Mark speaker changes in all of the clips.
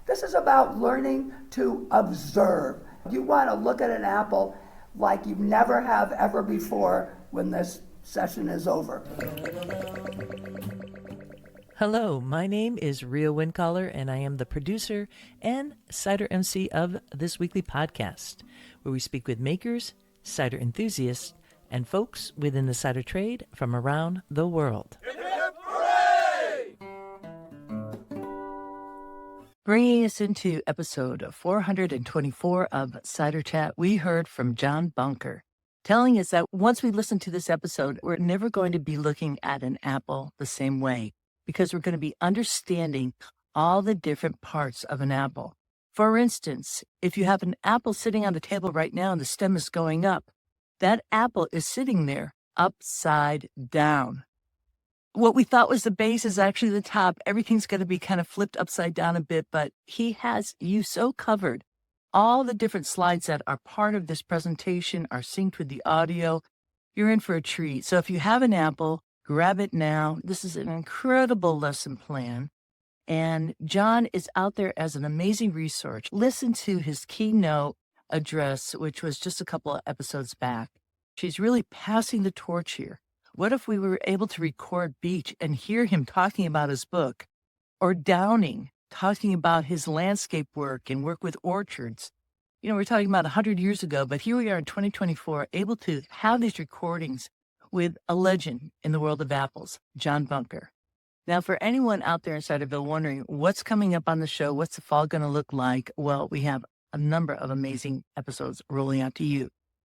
Speaker 1: This is about learning to observe. You want to look at an apple like you never have ever before when this session is over.
Speaker 2: Hello, my name is Rhea Windcaller, and I am the producer and cider MC of this weekly podcast, where we speak with makers, cider enthusiasts, and folks within the cider trade from around the world. Bringing us into episode 424 of Cider Chat, we heard from John Bunker, telling us that once we listen to this episode, we're never going to be looking at an apple the same way, because we're going to be understanding all the different parts of an apple. For instance, if you have an apple sitting on the table right now and the stem is going up, that apple is sitting there upside down. What we thought was the base is actually the top. Everything's going to be kind of flipped upside down a bit, but he has you so covered. All the different slides that are part of this presentation are synced with the audio. You're in for a treat. So if you have an apple, grab it now. This is an incredible lesson plan. And John is out there as an amazing resource. Listen to his keynote address, which was just a couple of episodes back. She's really passing the torch here. What if we were able to record Beach and hear him talking about his book, or Downing talking about his landscape work and work with orchards? You know, we're talking about 100 years ago, but here we are in 2024, able to have these recordings with a legend in the world of apples, John Bunker. Now, for anyone out there in Ciderville wondering what's coming up on the show, what's the fall going to look like? Well, we have a number of amazing episodes rolling out to you.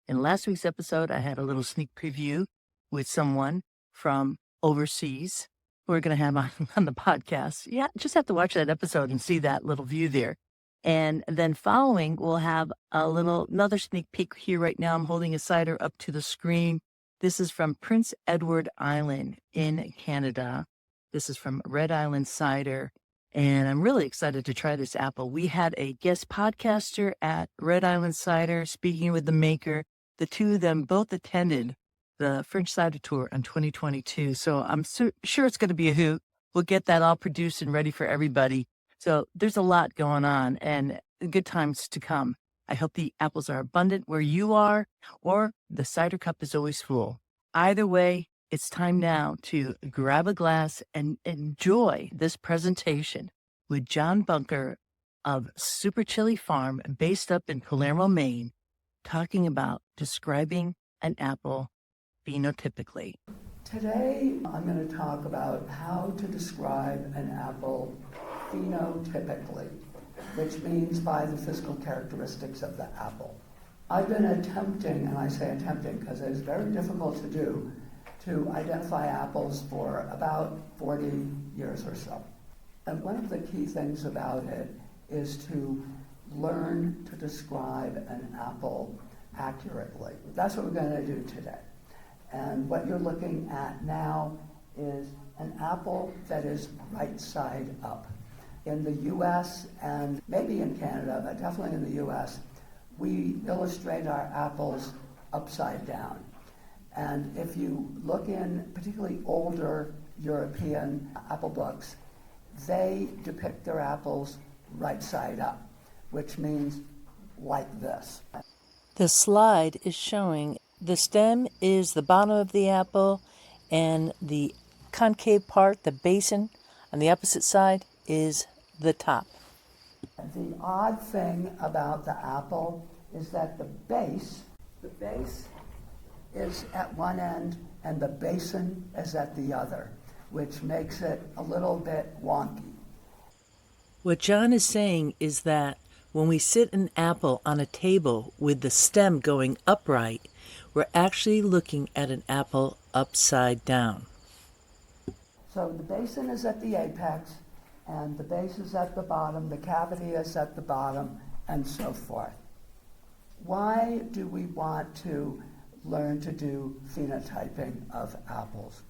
Speaker 2: In last week's episode, I had a little sneak preview with someone from overseas who we're going to have on the podcast. Yeah, just have to watch that episode and see that little view there. And then following, we'll have another sneak peek here right now. I'm holding a cider up to the screen. This is from Prince Edward Island in Canada. This is from Red Island Cider. And I'm really excited to try this apple. We had a guest podcaster at Red Island Cider speaking with the maker. The two of them both attended the French Cider Tour in 2022. So I'm sure it's going to be a hoot. We'll get that all produced and ready for everybody. So there's a lot going on and good times to come. I hope the apples are abundant where you are, or the cider cup is always full. Either way, it's time now to grab a glass and enjoy this presentation with John Bunker of Super Chili Farm, based up in Palermo, Maine, talking about describing an apple phenotypically.
Speaker 1: Today, I'm going to talk about how to describe an apple phenotypically, which means by the physical characteristics of the apple. I've been attempting, and I say attempting because it is very difficult to do, to identify apples for about 40 years or so. And one of the key things about it is to learn to describe an apple accurately. That's what we're going to do today. And what you're looking at now is an apple that is right side up. In the U.S. and maybe in Canada, but definitely in the U.S., we illustrate our apples upside down. And if you look in particularly older European apple books, they depict their apples right side up, which means like this.
Speaker 2: The slide is showing the stem is the bottom of the apple, and the concave part, the basin, on the opposite side is the top.
Speaker 1: The odd thing about the apple is that the base is at one end and the basin is at the other, which makes it a little bit wonky.
Speaker 2: What John is saying is that when we sit an apple on a table with the stem going upright, we're actually looking at an apple upside down.
Speaker 1: So the basin is at the apex, and the base is at the bottom, the cavity is at the bottom, and so forth. Why do we want to learn to do phenotyping of apples?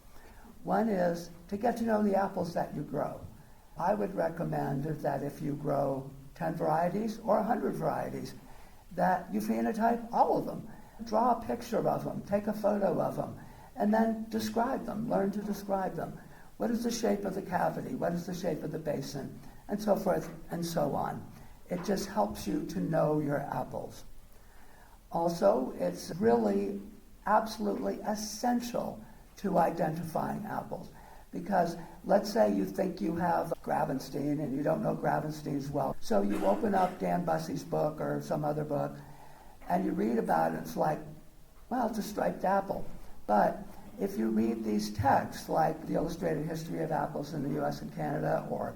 Speaker 1: One is to get to know the apples that you grow. I would recommend that if you grow 10 varieties or 100 varieties, that you phenotype all of them. Draw a picture of them, take a photo of them, and then describe them, learn to describe them. What is the shape of the cavity? What is the shape of the basin? And so forth and so on. It just helps you to know your apples. Also, it's really absolutely essential to identifying apples. Because let's say you think you have Gravenstein and you don't know Gravenstein's well. So you open up Dan Bussey's book or some other book and you read about it, it's like, well, it's a striped apple. But if you read these texts, like the Illustrated History of Apples in the US and Canada, or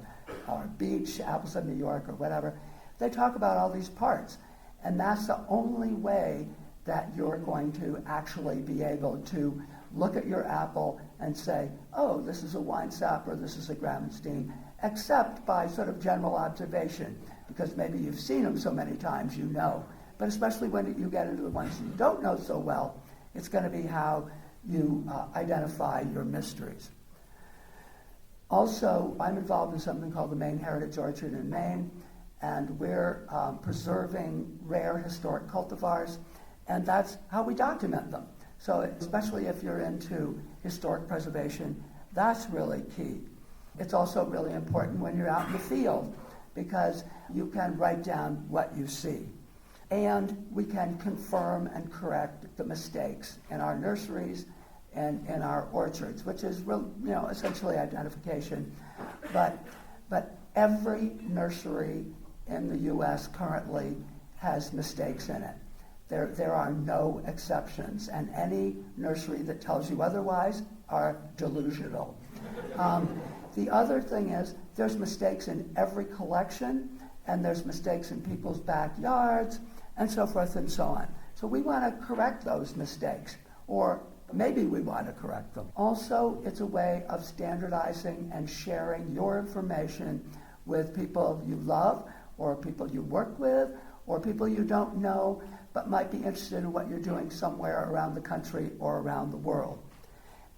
Speaker 1: Beach, Apples of New York, or whatever, they talk about all these parts. And that's the only way that you're going to actually be able to look at your apple and say, oh, this is a Weinsapp or this is a Gravenstein, except by sort of general observation, because maybe you've seen them so many times you know. But especially when you get into the ones you don't know so well, it's going to be how you identify your mysteries. Also, I'm involved in something called the Maine Heritage Orchard in Maine, and we're preserving rare historic cultivars, and that's how we document them. So especially if you're into historic preservation, that's really key. It's also really important when you're out in the field, because you can write down what you see. And we can confirm and correct the mistakes in our nurseries and in our orchards, which is essentially identification. But every nursery in the U.S. currently has mistakes in it. There are no exceptions, and any nursery that tells you otherwise are delusional. The other thing is there's mistakes in every collection, and there's mistakes in people's backyards, and so forth and so on. So we want to correct those mistakes, or maybe we want to correct them. Also, it's a way of standardizing and sharing your information with people you love, or people you work with, or people you don't know, but might be interested in what you're doing somewhere around the country or around the world.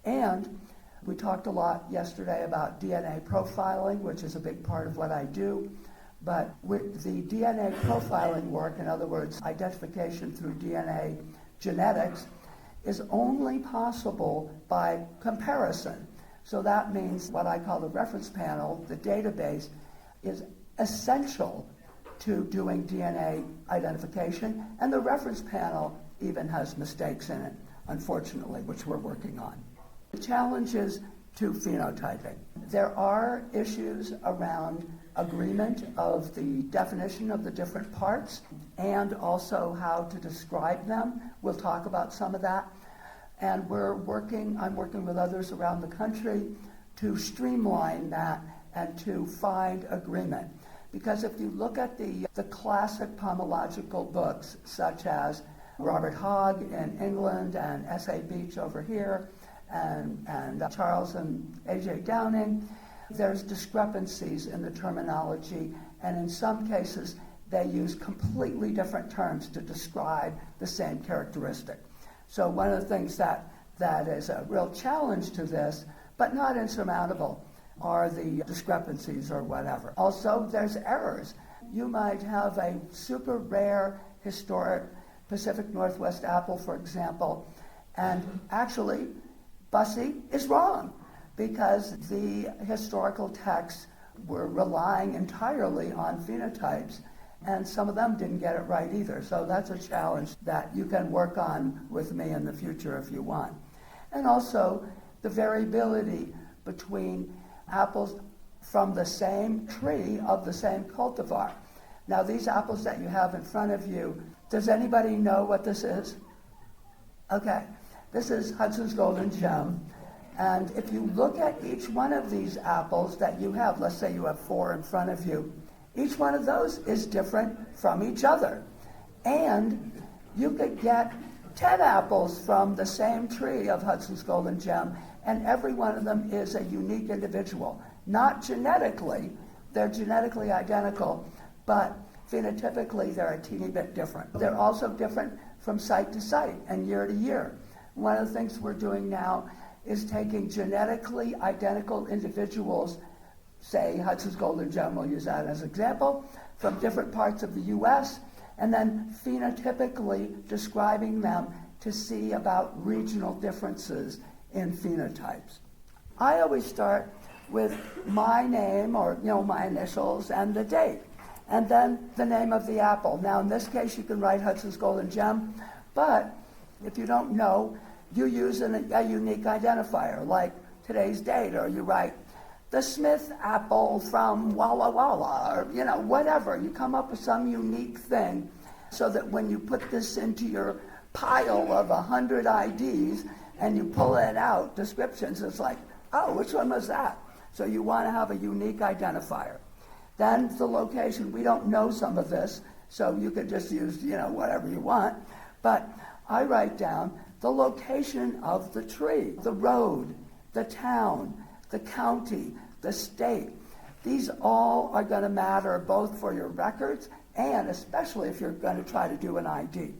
Speaker 1: And we talked a lot yesterday about DNA profiling, which is a big part of what I do. But with the DNA profiling work, in other words, identification through DNA genetics, is only possible by comparison. So that means what I call the reference panel, the database, is essential to doing DNA identification, and the reference panel even has mistakes in it, unfortunately, which we're working on. The challenges to phenotyping. There are issues around agreement of the definition of the different parts and also how to describe them. We'll talk about some of that. And I'm working with others around the country to streamline that and to find agreement. Because if you look at the classic pomological books, such as Robert Hogg in England and S.A. Beach over here, and Charles and A.J. Downing, there's discrepancies in the terminology, and in some cases they use completely different terms to describe the same characteristic. So one of the things that is a real challenge to this, but not insurmountable, are the discrepancies or whatever. Also, there's errors. You might have a super rare historic Pacific Northwest apple, for example, and actually Bussey is wrong because the historical texts were relying entirely on phenotypes, and some of them didn't get it right either. So that's a challenge that you can work on with me in the future if you want. And also the variability between apples from the same tree of the same cultivar. Now these apples that you have in front of you, does anybody know what this is? Okay, this is Hudson's Golden Gem. And if you look at each one of these apples that you have, let's say you have 4 in front of you, each one of those is different from each other. And you could get 10 apples from the same tree of Hudson's Golden Gem, and every one of them is a unique individual. Not genetically, they're genetically identical, but phenotypically they're a teeny bit different. They're also different from site to site and year to year. One of the things we're doing now is taking genetically identical individuals, say Hudson's Golden Gem, we'll use that as an example, from different parts of the U.S., and then phenotypically describing them to see about regional differences in phenotypes. I always start with my name, or my initials, and the date, and then the name of the apple. Now in this case you can write Hudson's Golden Gem, but if you don't know, you use a unique identifier, like today's date, or you write the Smith apple from Walla Walla, or whatever. You come up with some unique thing so that when you put this into your pile of 100 IDs and you pull it out, descriptions, it's like, oh, which one was that? So you want to have a unique identifier. Then the location, we don't know some of this, so you could just use, whatever you want. But I write down the location of the tree, the road, the town, the county, the state. These all are going to matter both for your records and especially if you're going to try to do an ID.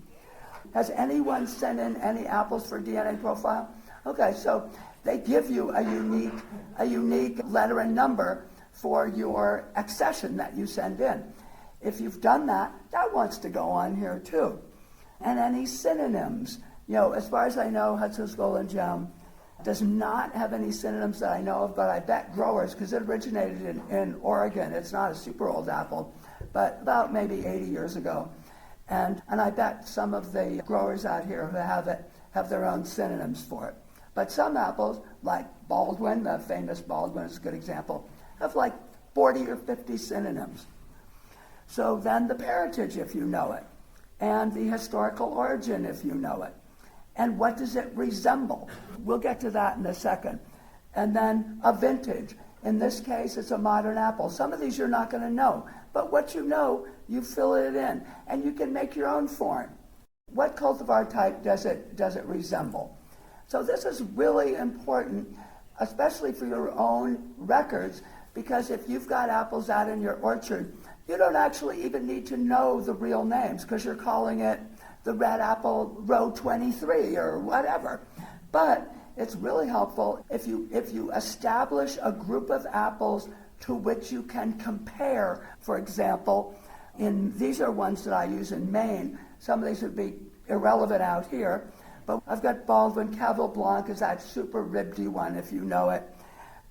Speaker 1: Has anyone sent in any apples for DNA profile? Okay, so they give you a unique letter and number for your accession that you send in. If you've done that, that wants to go on here too. And any synonyms. As far as I know, Hudson's Golden Gem does not have any synonyms that I know of, but I bet growers, because it originated in Oregon, it's not a super old apple, but about maybe 80 years ago. And I bet some of the growers out here who have it have their own synonyms for it. But some apples, like Baldwin, the famous Baldwin is a good example, have like 40 or 50 synonyms. So then the parentage, if you know it, and the historical origin, if you know it. And what does it resemble? We'll get to that in a second. And then a vintage. In this case, it's a modern apple. Some of these you're not going to know. But what you know, you fill it in. And you can make your own form. What cultivar type does it resemble? So this is really important, especially for your own records, because if you've got apples out in your orchard, you don't actually even need to know the real names, because you're calling it the red apple row 23 or whatever. But it's really helpful if you establish a group of apples to which you can compare. For example, these are ones that I use in Maine. Some of these would be irrelevant out here. But I've got Baldwin. Cavil Blanc is that super ribsy one, if you know it.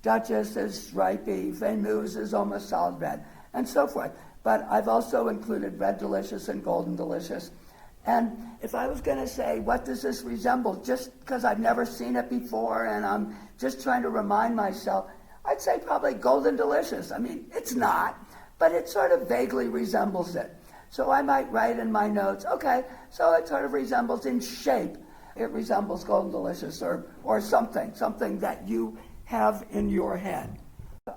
Speaker 1: Duchess is stripy. Famous is almost solid red, and so forth. But I've also included Red Delicious and Golden Delicious. And if I was going to say, what does this resemble, just because I've never seen it before and I'm just trying to remind myself, I'd say probably Golden Delicious. I mean, it's not, but it sort of vaguely resembles it. So I might write in my notes, okay, so it sort of resembles in shape. It resembles Golden Delicious or something that you have in your head.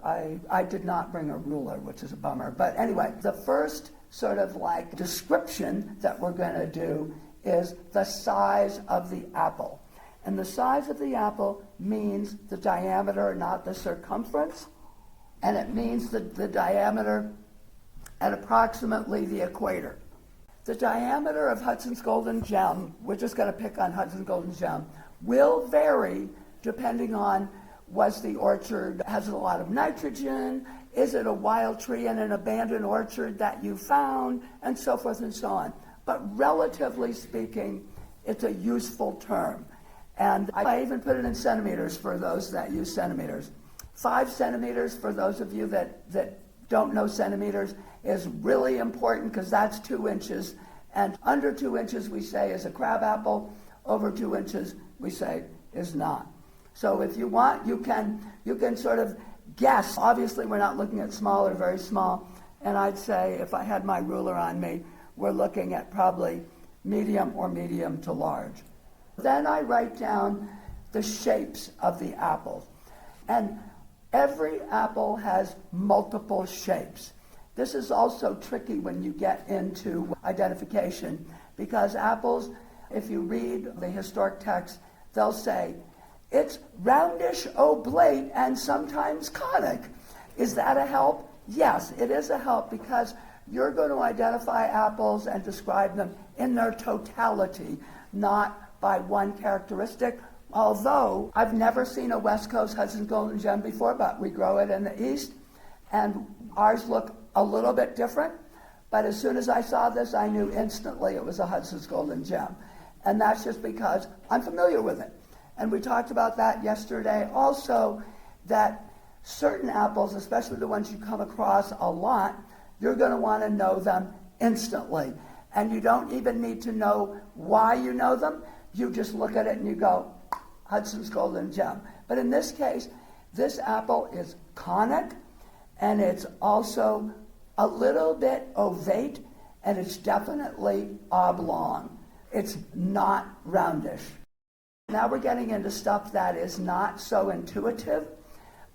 Speaker 1: I did not bring a ruler, which is a bummer. But anyway, the first sort of like description that we're going to do is the size of the apple. And the size of the apple means the diameter, not the circumference. And it means the diameter at approximately the equator. The diameter of Hudson's Golden Gem, we're just going to pick on Hudson's Golden Gem, will vary depending on, was the orchard, has it a lot of nitrogen, is it a wild tree in an abandoned orchard that you found, and so forth and so on. But relatively speaking, it's a useful term. And I even put it in centimeters for those that use centimeters. 5 centimeters, for those of you that don't know centimeters, is really important because that's 2 inches. And under 2 inches, we say, is a crabapple. Over 2 inches, we say, is not. So if you want, you can sort of guess. Obviously, we're not looking at small or very small. And I'd say, if I had my ruler on me, we're looking at probably medium or medium to large. Then I write down the shapes of the apples. And every apple has multiple shapes. This is also tricky when you get into identification, because apples, if you read the historic text, they'll say, it's roundish, oblate, and sometimes conic. Is that a help? Yes, it is a help, because you're going to identify apples and describe them in their totality, not by one characteristic. Although I've never seen a West Coast Hudson's Golden Gem before, but we grow it in the East, and ours look a little bit different. But as soon as I saw this, I knew instantly it was a Hudson's Golden Gem. And that's just because I'm familiar with it. And we talked about that yesterday. Also, that certain apples, especially the ones you come across a lot, you're going to want to know them instantly. And you don't even need to know why you know them. You just look at it and you go, Hudson's Golden Gem. But in this case, this apple is conic, and it's also a little bit ovate, and it's definitely oblong. It's not roundish. Now we're getting into stuff that is not so intuitive.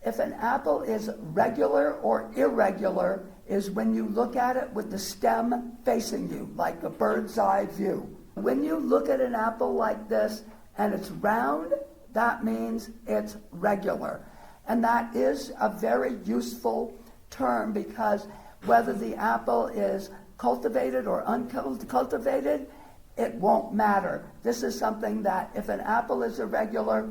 Speaker 1: If an apple is regular or irregular is when you look at it with the stem facing you, like a bird's eye view. When you look at an apple like this and it's round, that means it's regular. And that is a very useful term, because whether the apple is cultivated or uncultivated, it won't matter. This is something that if an apple is irregular,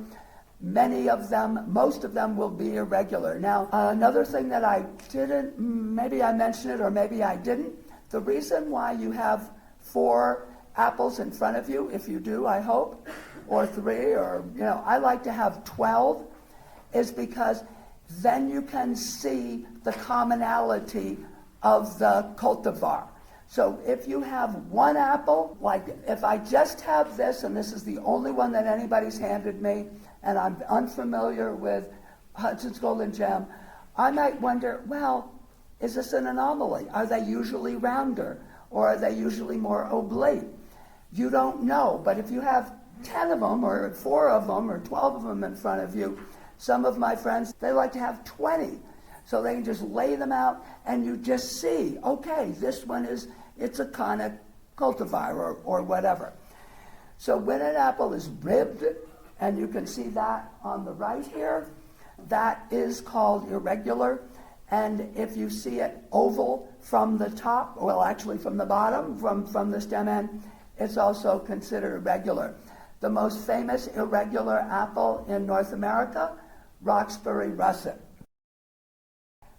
Speaker 1: most of them will be irregular. Now, another thing that I didn't, maybe I mentioned it or maybe I didn't, the reason why you have 4 apples in front of you, if you do, I hope, or 3, or, I like to have 12, is because then you can see the commonality of the cultivar. So if you have 1 apple, like if I just have this, and this is the only one that anybody's handed me, and I'm unfamiliar with Hudson's Golden Gem, I might wonder, well, is this an anomaly? Are they usually rounder, or are they usually more oblate? You don't know, but if you have 10 of them, or 4 of them, or 12 of them in front of you, some of my friends, they like to have 20. So they can just lay them out, and you just see, okay, this one it's a conic cultivar, or whatever. So when an apple is ribbed, and you can see that on the right here, that is called irregular. And if you see it oval from the top, well, actually from the bottom, from the stem end, it's also considered irregular. The most famous irregular apple in North America, Roxbury Russet.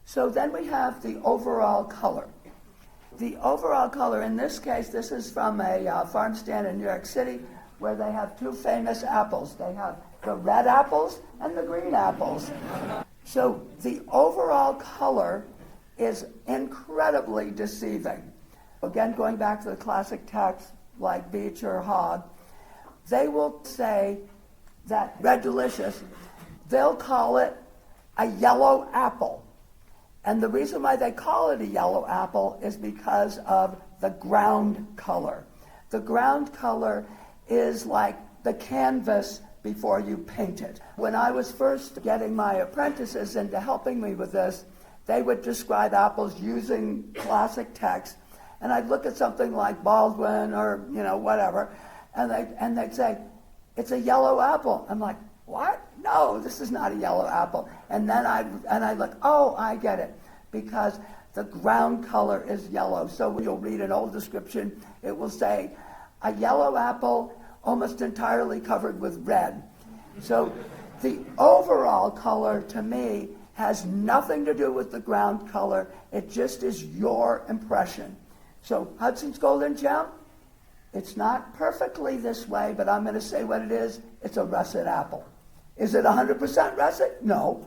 Speaker 1: So then we have the overall color. The overall color, in this case, this is from a farm stand in New York City, where they have 2 famous apples. They have the red apples and the green apples. So the overall color is incredibly deceiving. Again, going back to the classic text like Beach or Hogg, they will say that Red Delicious, they'll call it a yellow apple. And the reason why they call it a yellow apple is because of the ground color. The ground color is like the canvas before you paint it. When I was first getting my apprentices into helping me with this, they would describe apples using classic text, and I'd look at something like Baldwin or whatever, and they'd say, it's a yellow apple. I'm like, what? No, this is not a yellow apple. And then I'd look, oh, I get it, because the ground color is yellow. So when you'll read an old description, it will say, a yellow apple almost entirely covered with red. So the overall color, to me, has nothing to do with the ground color. It just is your impression. So Hudson's Golden Gem, it's not perfectly this way, but I'm going to say what it is. It's a russet apple. Is it 100% russet? No.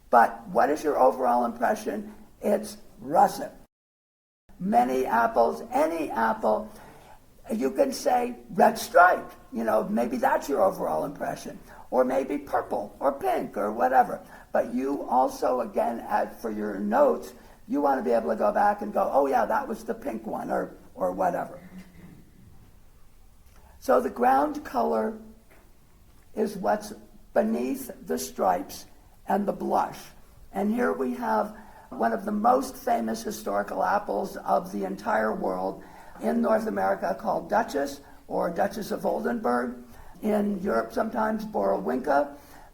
Speaker 1: But what is your overall impression? It's russet. Many apples, any apple, you can say red striped. Maybe that's your overall impression. Or maybe purple or pink or whatever. But you also, again, for your notes, you want to be able to go back and go, oh yeah, that was the pink one, or whatever. So the ground color is what's beneath the stripes and the blush. And here we have one of the most famous historical apples of the entire world in North America, called Duchess, or Duchess of Oldenburg. In Europe, sometimes Borowinka.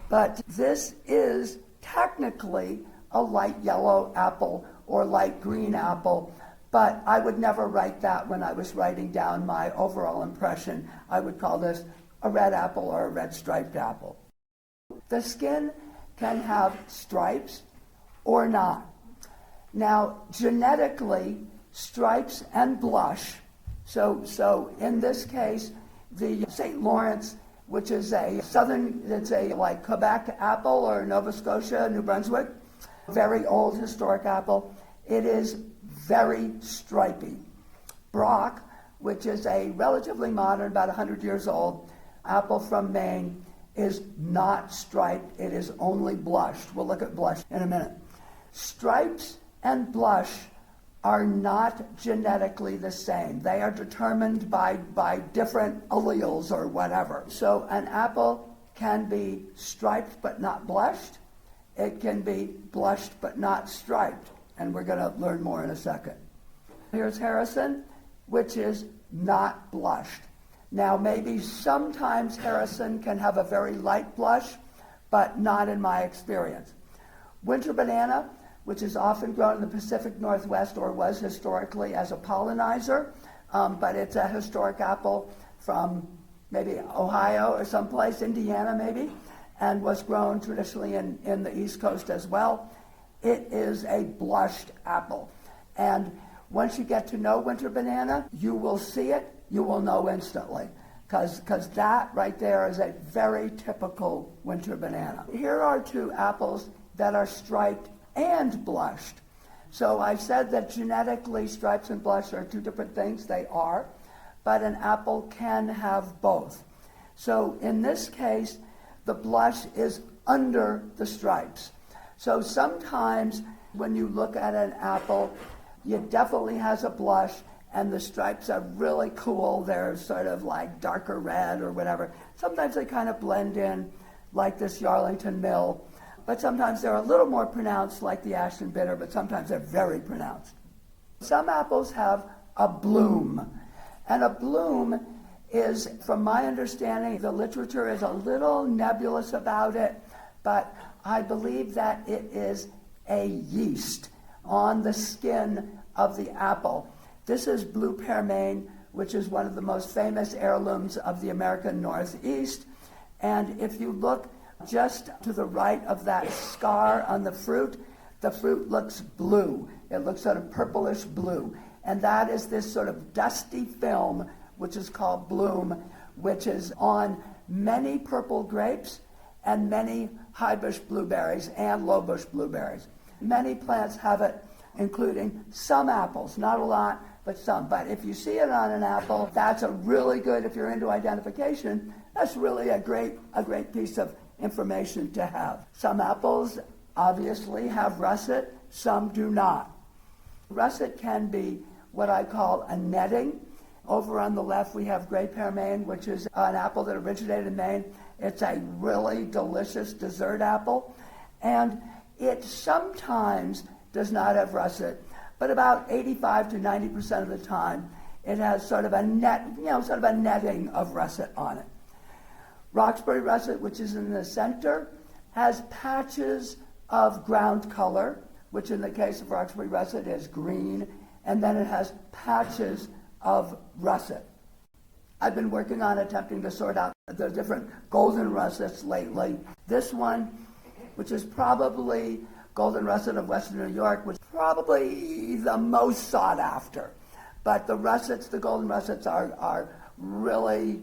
Speaker 1: But this is technically a light yellow apple or light green apple, but I would never write that when I was writing down my overall impression. I would call this a red apple or a red striped apple. The skin can have stripes or not. Now, genetically, stripes and blush, so in this case, the St. Lawrence which is it's a like Quebec apple or Nova Scotia, New Brunswick, very old historic apple. It is very stripy. Brock, which is a relatively modern, about 100 years old, apple from Maine, is not striped. It is only blushed. We'll look at blush in a minute. Stripes and blush are not genetically the same. They are determined by different alleles or whatever. So an apple can be striped but not blushed. It can be blushed but not striped. And we're going to learn more in a second. Here's Harrison, which is not blushed. Now, maybe sometimes Harrison can have a very light blush, but not in my experience. Winter banana, which is often grown in the Pacific Northwest or was historically as a pollinizer, but it's a historic apple from maybe Ohio or someplace, Indiana maybe, and was grown traditionally in the East Coast as well. It is a blushed apple. And once you get to know winter banana, you will see it, you will know instantly, because that right there is a very typical winter banana. Here are two apples that are striped and blushed. So I said that genetically stripes and blush are two different things. They are, but an apple can have both. So in this case, the blush is under the stripes. So sometimes when you look at an apple, it definitely has a blush, and the stripes are really cool. They're sort of like darker red or whatever. Sometimes they kind of blend in, like this Yarlington Mill. But sometimes they're a little more pronounced, like the Ashton Bitter, but sometimes they're very pronounced. Some apples have a bloom. And a bloom is, from my understanding, the literature is a little nebulous about it, but I believe that it is a yeast on the skin of the apple. This is blue pearmain, which is one of the most famous heirlooms of the American Northeast. And if you look just to the right of that scar on the fruit looks blue. It looks sort of purplish blue. And that is this sort of dusty film, which is called bloom, which is on many purple grapes and many high bush blueberries and low bush blueberries. Many plants have it, including some apples, not a lot, but some. But if you see it on an apple, that's a really good, if you're into identification, that's really a great piece of information to have. Some apples obviously have russet, some do not. Russet can be what I call a netting. Over on the left we have gray pearmain, which is an apple that originated in Maine. It's a really delicious dessert apple, and it sometimes does not have russet, but about 85 to 90% of the time it has sort of a netting of russet on it. Roxbury russet, which is in the center, has patches of ground color, which in the case of Roxbury russet is green, and then it has patches of russet. I've been working on attempting to sort out the different golden russets lately. This one, which is probably golden russet of Western New York, was probably the most sought after. But the golden russets are really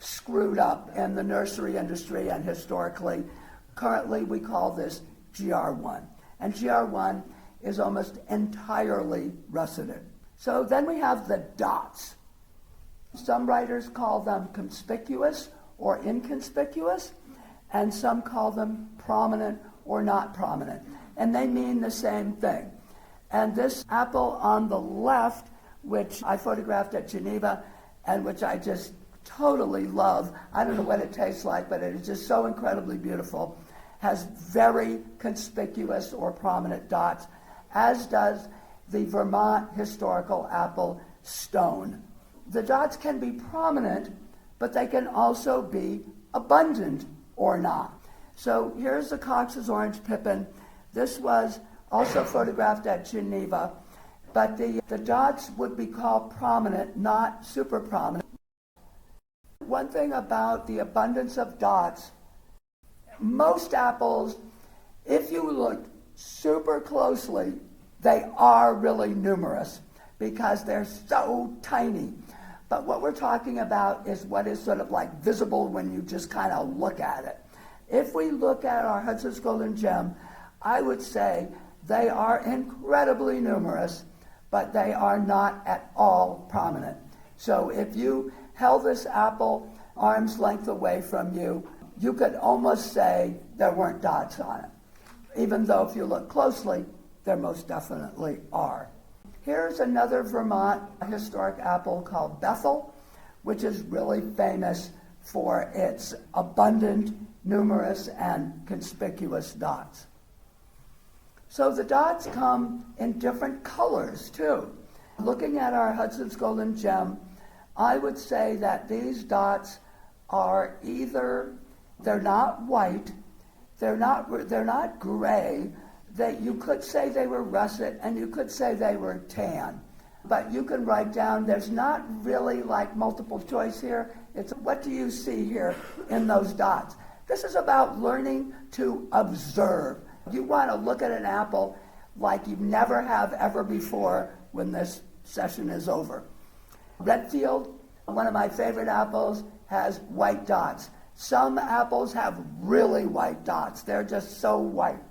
Speaker 1: screwed up in the nursery industry and historically. Currently we call this GR1. And GR1 is almost entirely russeted. So then we have the dots. Some writers call them conspicuous or inconspicuous, and some call them prominent or not prominent. And they mean the same thing. And this apple on the left, which I photographed at Geneva, and which I just totally love, I don't know what it tastes like, but it is just so incredibly beautiful, has very conspicuous or prominent dots, as does the Vermont historical apple Stone. The dots can be prominent, but they can also be abundant or not. So here's the Cox's Orange Pippin. This was also photographed at Geneva, but the dots would be called prominent, not super prominent. One thing about the abundance of dots, most apples, if you look super closely, they are really numerous because they're so tiny. But what we're talking about is what is sort of like visible when you just kind of look at it. If we look at our Hudson's Golden Gem, I would say they are incredibly numerous, but they are not at all prominent. So if you held this apple arm's length away from you, you could almost say there weren't dots on it, even though if you look closely, there most definitely are. Here's another Vermont historic apple called Bethel, which is really famous for its abundant, numerous, and conspicuous dots. So the dots come in different colors, too. Looking at our Hudson's Golden Gem, I would say that these dots are either, they're not white, they're not gray, that you could say they were russet and you could say they were tan. But you can write down, there's not really like multiple choice here. It's what do you see here in those dots? This is about learning to observe. You want to look at an apple like you never have ever before when this session is over. Redfield, one of my favorite apples, has white dots. Some apples have really white dots. They're just so white,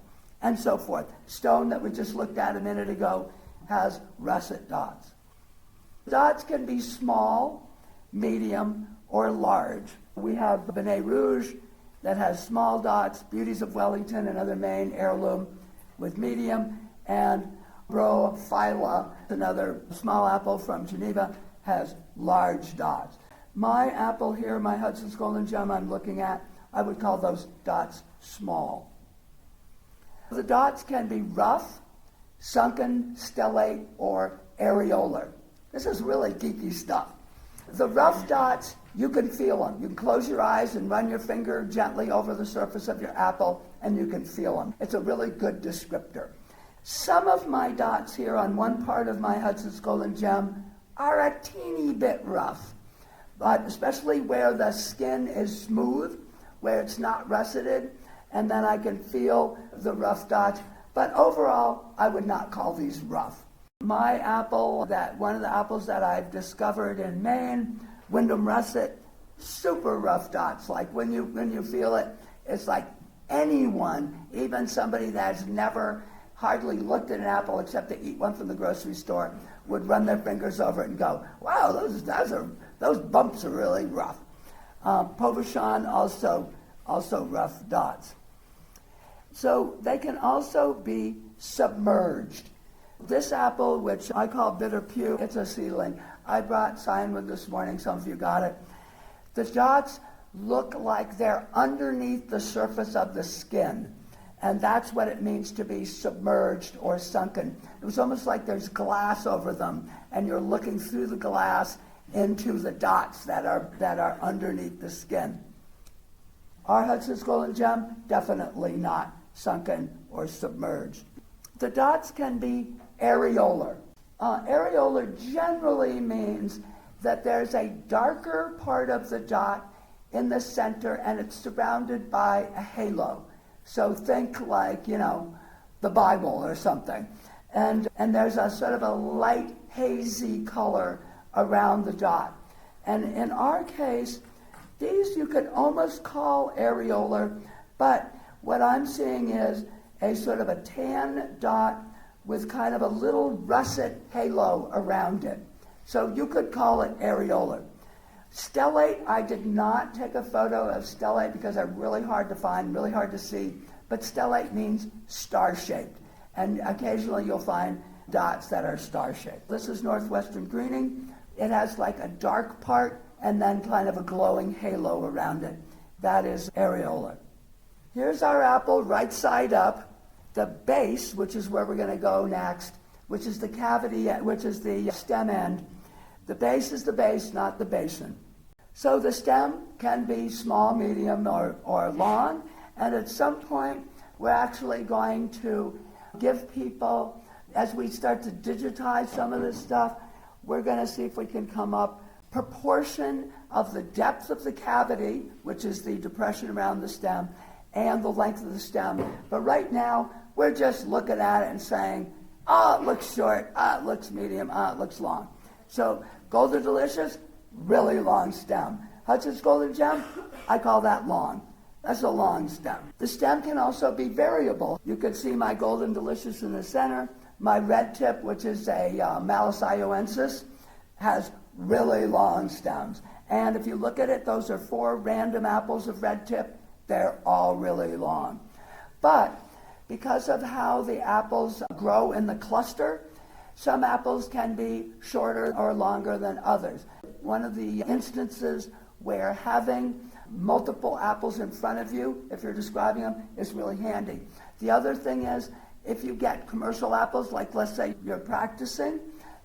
Speaker 1: and so forth. Stone, that we just looked at a minute ago, has russet dots. Dots can be small, medium, or large. We have Benet Rouge that has small dots, Beauties of Wellington, another Maine heirloom with medium, and Brophylla, another small apple from Geneva, has large dots. My apple here, my Hudson's Golden Gem I'm looking at, I would call those dots small. The dots can be rough, sunken, stellate, or areolar. This is really geeky stuff. The rough dots, you can feel them. You can close your eyes and run your finger gently over the surface of your apple, and you can feel them. It's a really good descriptor. Some of my dots here on one part of my Hudson's Golden Gem are a teeny bit rough, but especially where the skin is smooth, where it's not russeted, and then I can feel the rough dots. But overall, I would not call these rough. My apple, one of the apples that I've discovered in Maine, Wyndham Russet, super rough dots. Like when you feel it, it's like anyone, even somebody that's never hardly looked at an apple except to eat one from the grocery store, would run their fingers over it and go, wow, those bumps are really rough. Povachon, also rough dots. So they can also be submerged. This apple, which I call Bitter Pew, it's a seedling. I brought Cyanwood this morning, some of you got it. The dots look like they're underneath the surface of the skin, and that's what it means to be submerged or sunken. It was almost like there's glass over them, and you're looking through the glass into the dots that are underneath the skin. Our Hudson's Golden Gem, definitely not sunken or submerged. The dots can be areolar. Areolar generally means that there's a darker part of the dot in the center and it's surrounded by a halo. So think like, the Bible or something. And there's a sort of a light hazy color around the dot. And in our case, these you could almost call areolar, but what I'm seeing is a sort of a tan dot with kind of a little russet halo around it. So you could call it areolar. Stellate, I did not take a photo of stellate because they're really hard to find, really hard to see, but stellate means star-shaped, and occasionally you'll find dots that are star-shaped. This is northwestern greening. It has like a dark part and then kind of a glowing halo around it. That is areolar. Here's our apple right side up. The base, which is where we're going to go next, which is the cavity, which is the stem end. The base is the base, not the basin. So the stem can be small, medium, or long, and at some point we're actually going to give people, as we start to digitize some of this stuff, we're going to see if we can come up proportion of the depth of the cavity, which is the depression around the stem, and the length of the stem. But right now, we're just looking at it and saying, it looks short, it looks medium, it looks long. So Golden Delicious, really long stem. Hudson's Golden Gem, I call that long. That's a long stem. The stem can also be variable. You could see my Golden Delicious in the center. My red tip, which is a Malisioensis, has really long stems. And if you look at it, those are 4 random apples of red tip. They're all really long. But because of how the apples grow in the cluster, some apples can be shorter or longer than others. One of the instances where having multiple apples in front of you, if you're describing them, is really handy. The other thing is, if you get commercial apples, like let's say you're practicing,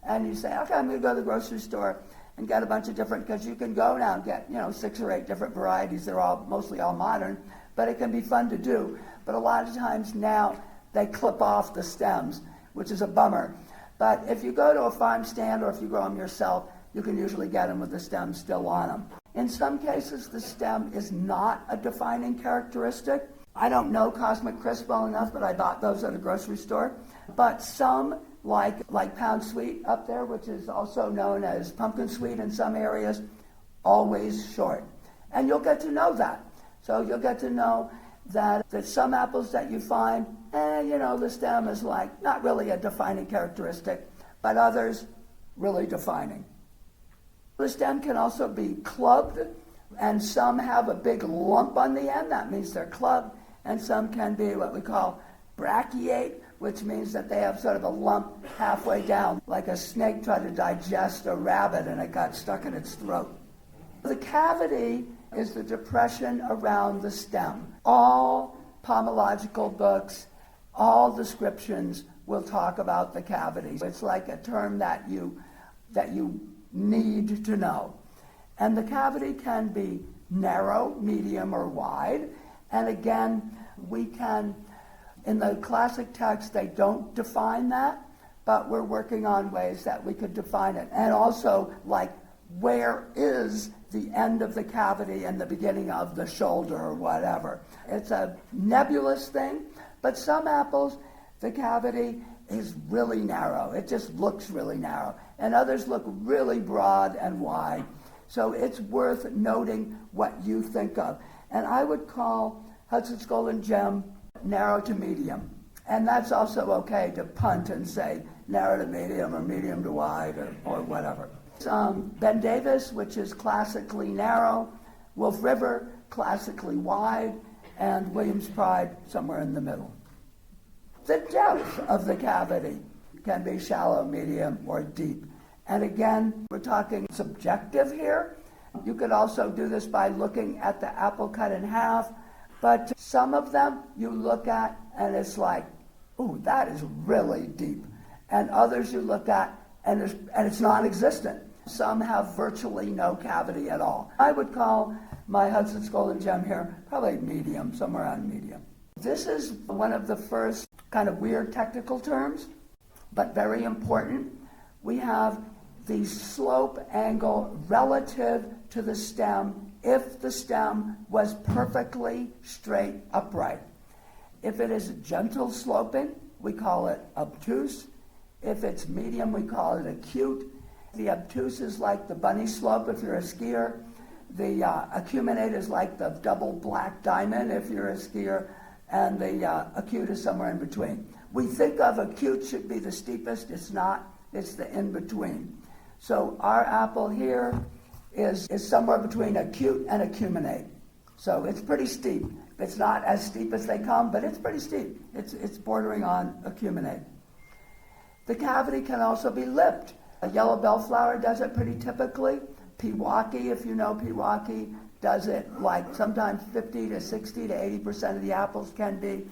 Speaker 1: and you say, okay, I'm going to go to the grocery store and get a bunch of different, because you can go now and get 6 or 8 different varieties. They're all mostly all modern, but it can be fun to do. But a lot of times now they clip off the stems, which is a bummer. But if you go to a farm stand or if you grow them yourself, you can usually get them with the stem still on them. In some cases, the stem is not a defining characteristic. I don't know Cosmic Crisp well enough, but I bought those at a grocery store. But some, like Pound Sweet up there, which is also known as pumpkin sweet in some areas, always short. And you'll get to know that. So you'll get to know that some apples that you find, the stem is like not really a defining characteristic, but others really defining. The stem can also be clubbed, and some have a big lump on the end. That means they're clubbed, and some can be what we call brachiate, which means that they have sort of a lump halfway down, like a snake tried to digest a rabbit and it got stuck in its throat. The cavity is the depression around the stem. All pomological books, all descriptions will talk about the cavity. It's like a term that you need to know. And the cavity can be narrow, medium, or wide. And again, we can, in the classic text, they don't define that, but we're working on ways that we could define it. And also, like, where is the end of the cavity and the beginning of the shoulder or whatever? It's a nebulous thing, but some apples, the cavity is really narrow. It just looks really narrow. And others look really broad and wide. So it's worth noting what you think of. And I would call Hudson's Golden Gem narrow to medium. And that's also okay to punt and say narrow to medium or medium to wide or whatever. Ben Davis, which is classically narrow, Wolf River, classically wide, and Williams Pride, somewhere in the middle. The depth of the cavity can be shallow, medium, or deep. And again, we're talking subjective here. You could also do this by looking at the apple cut in half, but some of them you look at and it's like, ooh, that is really deep. And others you look at and it's non-existent. Some have virtually no cavity at all. I would call my Hudson's Golden Gem here probably medium, somewhere around medium. This is one of the first kind of weird technical terms, but very important. We have the slope angle relative to the stem if the stem was perfectly straight upright. If it is gentle sloping, we call it obtuse. If it's medium, we call it acute. The obtuse is like the bunny slope if you're a skier. The acuminate is like the double black diamond if you're a skier. And the acute is somewhere in between. We think of acute should be the steepest. It's not. It's the in-between. So our apple here is somewhere between acute and acuminate. So it's pretty steep. It's not as steep as they come, but it's pretty steep. It's bordering on acuminate. The cavity can also be lipped. A yellow bellflower does it pretty typically. Pewaukee, if you know Pewaukee, does it like sometimes 50 to 60 to 80% of the apples can be.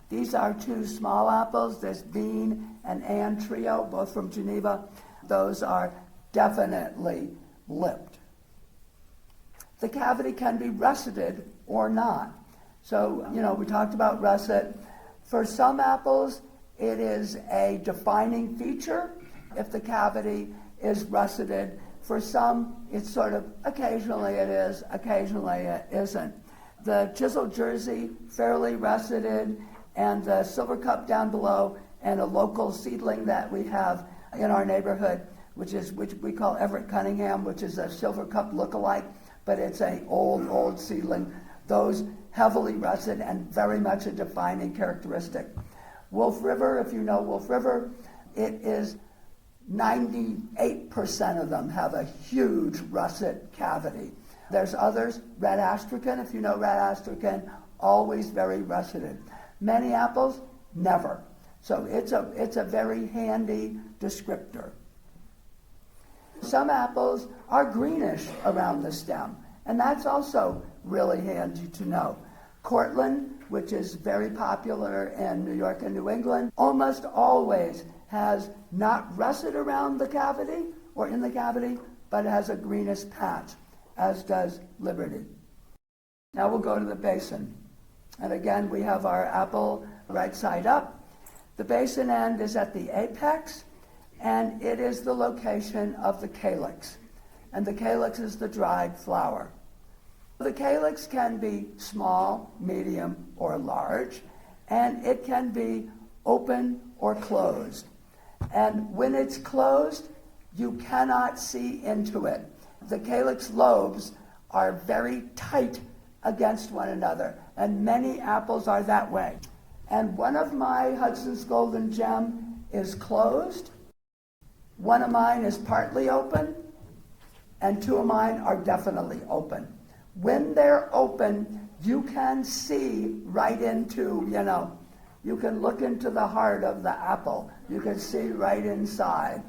Speaker 1: These are 2 small apples. There's Bean and Ann Trio, both from Geneva. Those are definitely lipped. The cavity can be russeted or not. So, we talked about russet. For some apples, it is a defining feature if the cavity is russeted. For some, it's sort of occasionally it is, occasionally it isn't. The chiseled Jersey, fairly russeted, and the silver cup down below, and a local seedling that we have in our neighborhood, which we call Everett Cunningham, which is a silver cup lookalike, but it's a old seedling. Those heavily russet and very much a defining characteristic. Wolf River, if you know Wolf River, it is 98% of them have a huge russet cavity. There's others, red astrakhan, if you know red astrakhan, always very russeted. Many apples, never. So it's a very handy descriptor. Some apples are greenish around the stem, and that's also really handy to know. Cortland, which is very popular in New York and New England, almost always has not russet around the cavity or in the cavity, but it has a greenish patch, as does Liberty. Now we'll go to the basin. And again, we have our apple right side up. The basin end is at the apex, and it is the location of the calyx. And the calyx is the dried flower. The calyx can be small, medium, or large, and it can be open or closed. And when it's closed, you cannot see into it. The calyx lobes are very tight against one another, and many apples are that way. And one of my Hudson's Golden Gem is closed, one of mine is partly open, and two of mine are definitely open. When they're open, you can see right into, you can look into the heart of the apple. You can see right inside.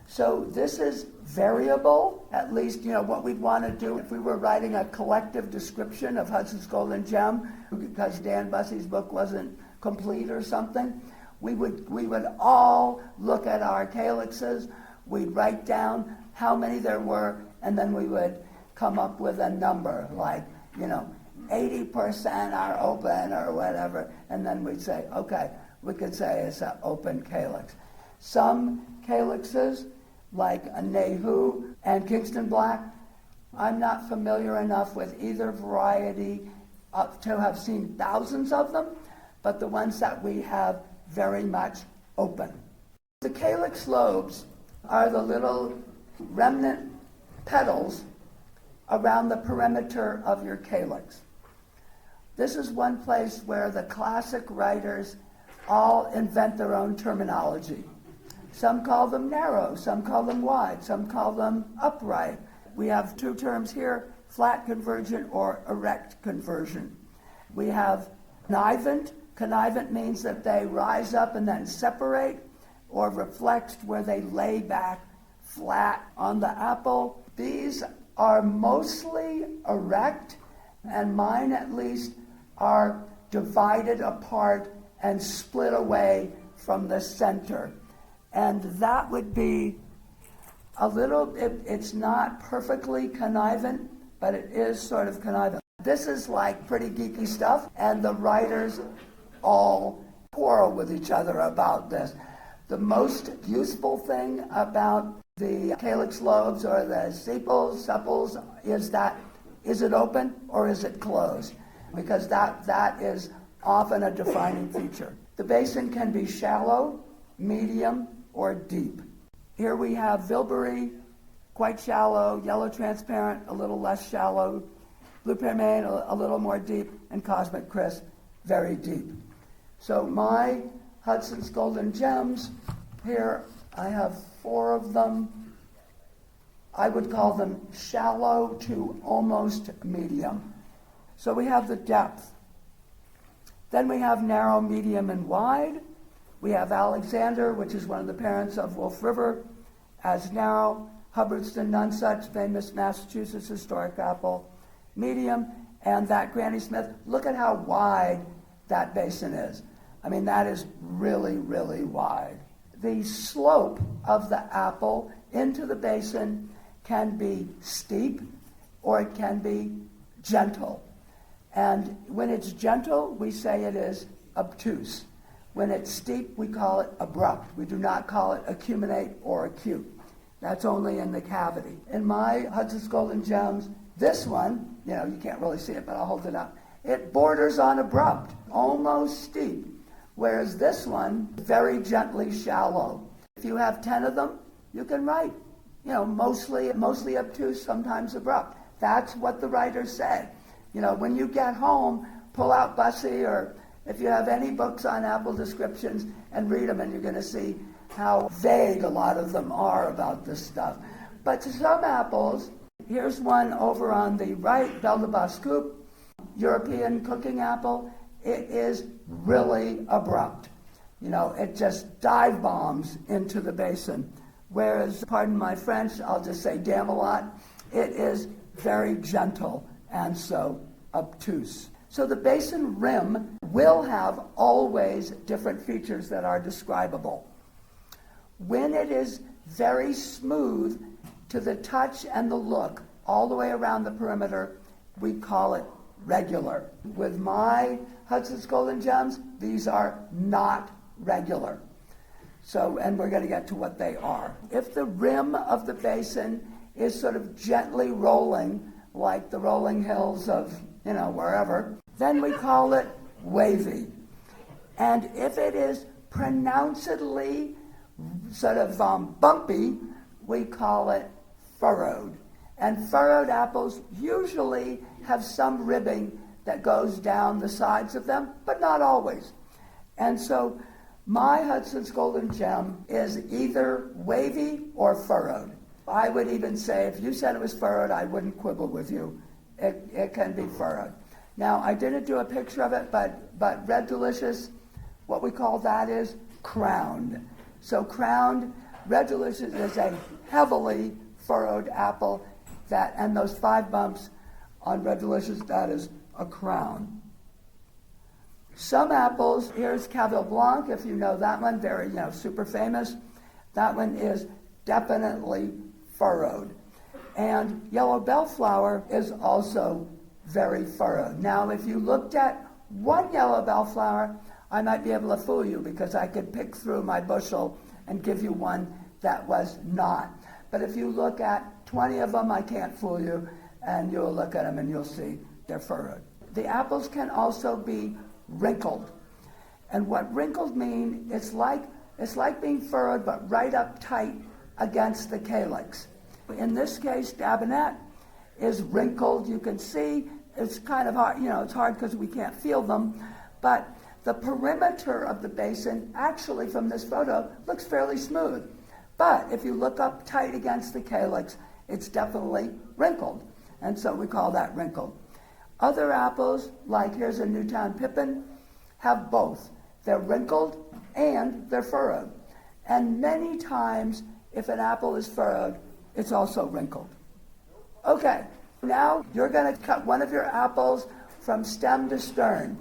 Speaker 1: So this is variable, at least, what we'd want to do if we were writing a collective description of Hudson's Golden Gem, because Dan Bussey's book wasn't complete or something. We would all look at our calyxes, we'd write down how many there were, and then we would come up with a number, like, 80% are open or whatever, and then we'd say, okay, we could say it's an open calyx. Some calyxes, like a Nehu and Kingston Black, I'm not familiar enough with either variety to have seen thousands of them, but the ones that we have very much open. The calyx lobes are the little remnant petals around the perimeter of your calyx. This is one place where the classic writers all invent their own terminology. Some call them narrow, some call them wide, some call them upright. We have two terms here, flat convergent or erect convergent. We have connivant. Connivant means that they rise up and then separate, or reflexed, where they lay back flat on the apple. These are mostly erect, and mine at least are divided apart and split away from the center. And that would be a little, it's not perfectly connivant, but it is sort of connivant. This is like pretty geeky stuff, and the writers all quarrel with each other about this. The most useful thing about the calyx lobes or the sepals is it open or is it closed? Because that is often a defining feature. The basin can be shallow, medium, or deep. Here we have Vilbury, quite shallow, yellow transparent, a little less shallow, blue pearmain, a little more deep, and Cosmic Crisp, very deep. So my Hudson's Golden Gems, here I have 4 of them. I would call them shallow to almost medium. So we have the depth. Then we have narrow, medium, and wide. We have Alexander, which is one of the parents of Wolf River, as narrow. Hubbardston, Nonsuch, famous Massachusetts historic apple, medium. And that Granny Smith, look at how wide that basin is. I mean, that is really, really wide. The slope of the apple into the basin can be steep or it can be gentle. And when it's gentle, we say it is obtuse. When it's steep, we call it abrupt. We do not call it acuminate or acute. That's only in the cavity. In my Hudson's Golden Gems, this one, you can't really see it, but I'll hold it up. It borders on abrupt, almost steep, whereas this one, very gently shallow. If you have 10 of them, you can write mostly obtuse, sometimes abrupt. That's what the writers said. When you get home, pull out Bussey, or if you have any books on apple descriptions, and read them, and you're going to see how vague a lot of them are about this stuff. But to some apples, here's one over on the right, Belle de Bascoup, European cooking apple. It is really abrupt. It just dive bombs into the basin. Whereas, pardon my French, I'll just say Damelot, it is very gentle and so obtuse. So the basin rim will have always different features that are describable. When it is very smooth to the touch and the look, all the way around the perimeter, we call it regular. With my Hudson's Golden Gems, these are not regular. So, and we're going to get to what they are. If the rim of the basin is sort of gently rolling, like the rolling hills of, wherever, then we call it wavy. And if it is pronouncedly sort of bumpy, we call it furrowed. And furrowed apples usually have some ribbing that goes down the sides of them, but not always. And so my Hudson's Golden Gem is either wavy or furrowed. I would even say if you said it was furrowed, I wouldn't quibble with you. It can be furrowed. Now, I didn't do a picture of it, but Red Delicious, what we call that is crowned. So crowned, Red Delicious is a heavily furrowed apple, and those 5 bumps on Red Delicious, that is a crown. Some apples, here's Caville Blanc, if you know that one, very, super famous. That one is definitely furrowed. And Yellow Bellflower is also very furrowed. Now, if you looked at one Yellow Bellflower, I might be able to fool you because I could pick through my bushel and give you one that was not. But if you look at 20 of them, I can't fool you, and you'll look at them and you'll see they're furrowed. The apples can also be wrinkled. And what wrinkled mean, it's like being furrowed, but right up tight against the calyx. In this case, Dabinet is wrinkled. You can see it's kind of hard, it's hard because we can't feel them, but the perimeter of the basin, actually from this photo, looks fairly smooth. But if you look up tight against the calyx, it's definitely wrinkled. And so we call that wrinkled. Other apples, like here's a Newtown Pippin, have both. They're wrinkled and they're furrowed. And many times, if an apple is furrowed, it's also wrinkled. Okay, now you're going to cut one of your apples from stem to stern.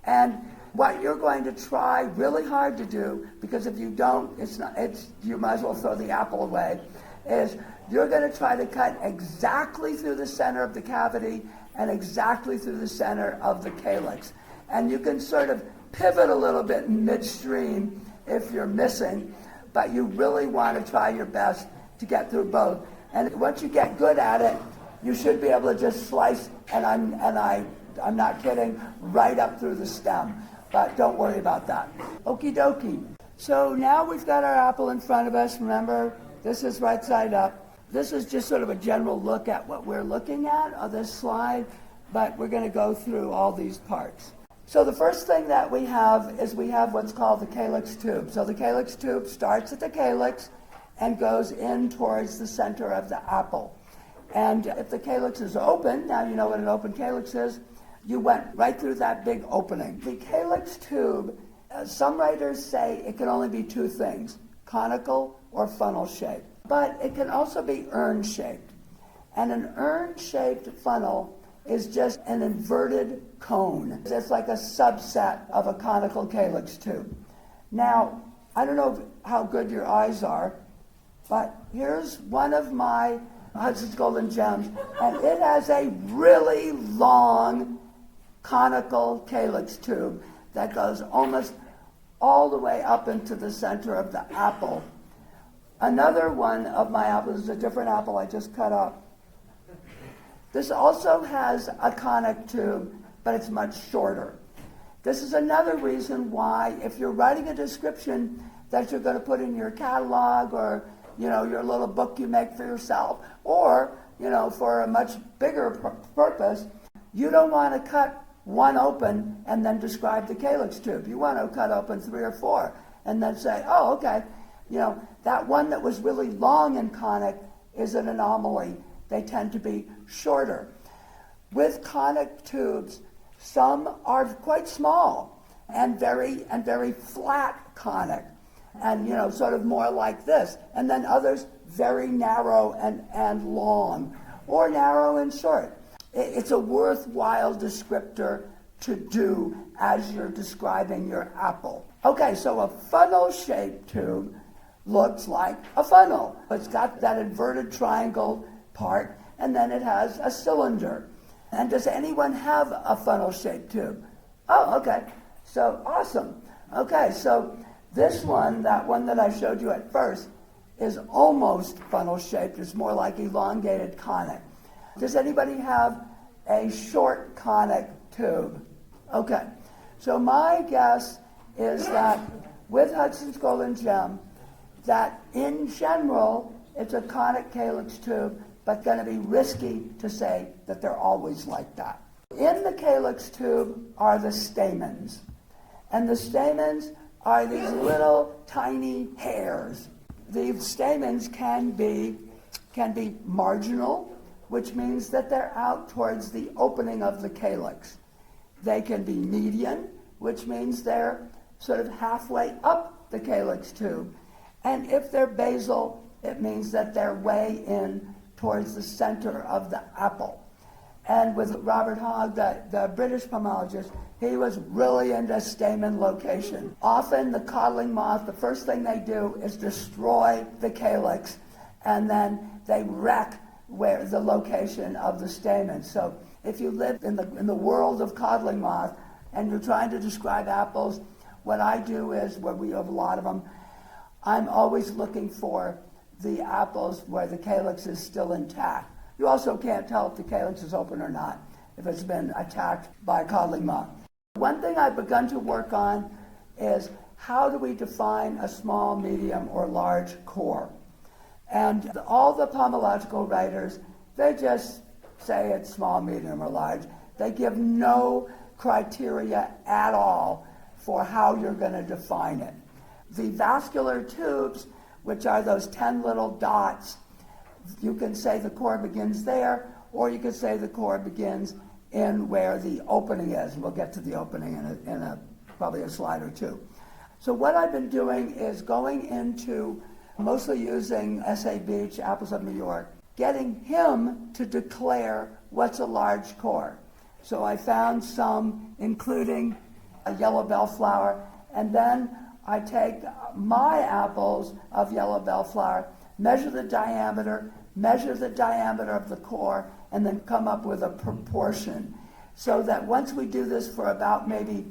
Speaker 1: And what you're going to try really hard to do, because if you don't, you might as well throw the apple away, is you're going to try to cut exactly through the center of the cavity and exactly through the center of the calyx. And you can sort of pivot a little bit in midstream if you're missing, but you really want to try your best to get through both. And once you get good at it, you should be able to just slice, and I'm not kidding, right up through the stem. But don't worry about that. Okie dokie. So now we've got our apple in front of us. Remember, this is right side up. This is just sort of a general look at what we're looking at on this slide, but we're going to go through all these parts. So the first thing that we have is we have what's called the calyx tube. So the calyx tube starts at the calyx and goes in towards the center of the apple. And if the calyx is open, now you know what an open calyx is, you went right through that big opening. The calyx tube, some writers say it can only be 2 things, conical or funnel shaped. But it can also be urn shaped. And an urn shaped funnel is just an inverted cone. It's like a subset of a conical calyx tube. Now, I don't know how good your eyes are, but here's one of my Hudson's Golden Gems, and it has a really long conical calyx tube that goes almost all the way up into the center of the apple. Another one of my apples is a different apple I just cut up. This also has a conic tube, but it's much shorter. This is another reason why, if you're writing a description that you're going to put in your catalog or your little book you make for yourself, or, for a much bigger purpose, you don't want to cut one open and then describe the calyx tube. You want to cut open 3 or 4 and then say, oh, okay, that one that was really long and conic is an anomaly. They tend to be shorter. With conic tubes, some are quite small and very flat conic, and sort of more like this. And then others very narrow and long, or narrow and short. It's a worthwhile descriptor to do as you're describing your apple. Okay, so a funnel-shaped tube looks like a funnel. It's got that inverted triangle part, and then it has a cylinder. And does anyone have a funnel-shaped tube? Oh, okay. So, awesome. Okay, so this one, that one that I showed you at first, is almost funnel-shaped. It's more like elongated conic. Does anybody have a short conic tube? Okay. So my guess is that with Hudson's Golden Gem, that in general, it's a conic calyx tube, but going to be risky to say that they're always like that. In the calyx tube are the stamens. And the stamens are these little tiny hairs. These stamens can be marginal, which means that they're out towards the opening of the calyx. They can be median, which means they're sort of halfway up the calyx tube. And if they're basal, it means that they're way in towards the center of the apple. And with Robert Hogg, the British pomologist, he was really into stamen location. Often the codling moth, the first thing they do is destroy the calyx, and then they wreck where the location of the stamen. So if you live in the world of codling moth and you're trying to describe apples, what I do is, where we have a lot of them, I'm always looking for the apples where the calyx is still intact. You also can't tell if the calyx is open or not, if it's been attacked by a codling moth. One thing I've begun to work on is how do we define a small, medium, or large core? And all the pomological writers, they just say it's small, medium, or large. They give no criteria at all for how you're going to define it. The vascular tubes, which are those 10 little dots, you can say the core begins there, or you can say the core begins in where the opening is. We'll get to the opening in probably a slide or two. So what I've been doing is going into, mostly using S.A. Beach, Apples of New York, getting him to declare what's a large core. So I found some, including a yellow bellflower, and then I take my apples of yellow bellflower, measure the diameter of the core, and then come up with a proportion. So that once we do this for about maybe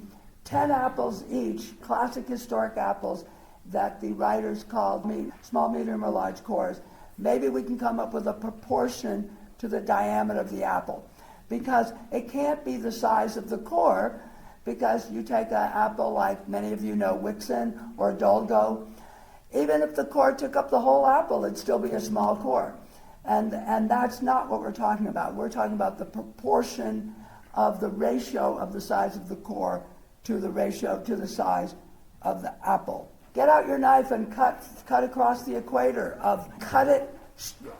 Speaker 1: 10 apples each, classic historic apples that the writers called small, medium, or large cores, maybe we can come up with a proportion to the diameter of the apple. Because it can't be the size of the core, because you take an apple like many of you know, Wixon or Dolgo, even if the core took up the whole apple, it'd still be a small core. And that's not what we're talking about. We're talking about the proportion of the ratio of the size of the core to the ratio to the size of the apple. Get out your knife and cut across the equator. Cut it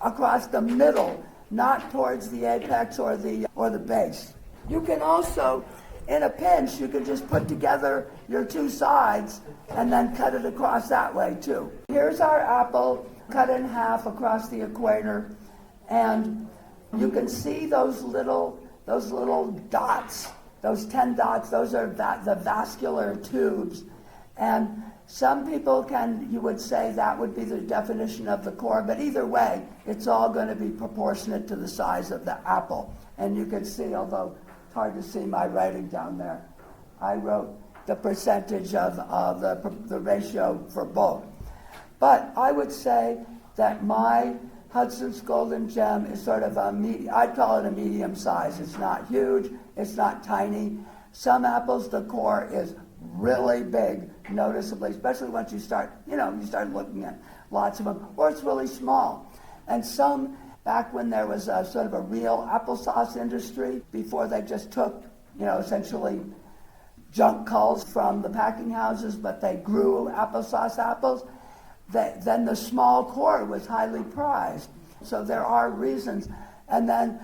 Speaker 1: across the middle, not towards the apex or the base. You can also, in a pinch, you can just put together your two sides and then cut it across that way too. Here's our apple cut in half across the equator, and you can see those little dots, those 10 dots. Those are the vascular tubes, and some people you would say that would be the definition of the core, but either way, it's all going to be proportionate to the size of the apple. And you can see, although it's hard to see my writing down there, I wrote the percentage of the ratio for both. But I would say that my Hudson's Golden Gem is sort of I'd call it a medium size. It's not huge, it's not tiny. Some apples, the core is really big, noticeably, especially once you start looking at lots of them, or it's really small. And some, back when there was a sort of a real applesauce industry, before they just took, essentially junk culls from the packing houses, but they grew applesauce apples, then the small core was highly prized. So there are reasons. And then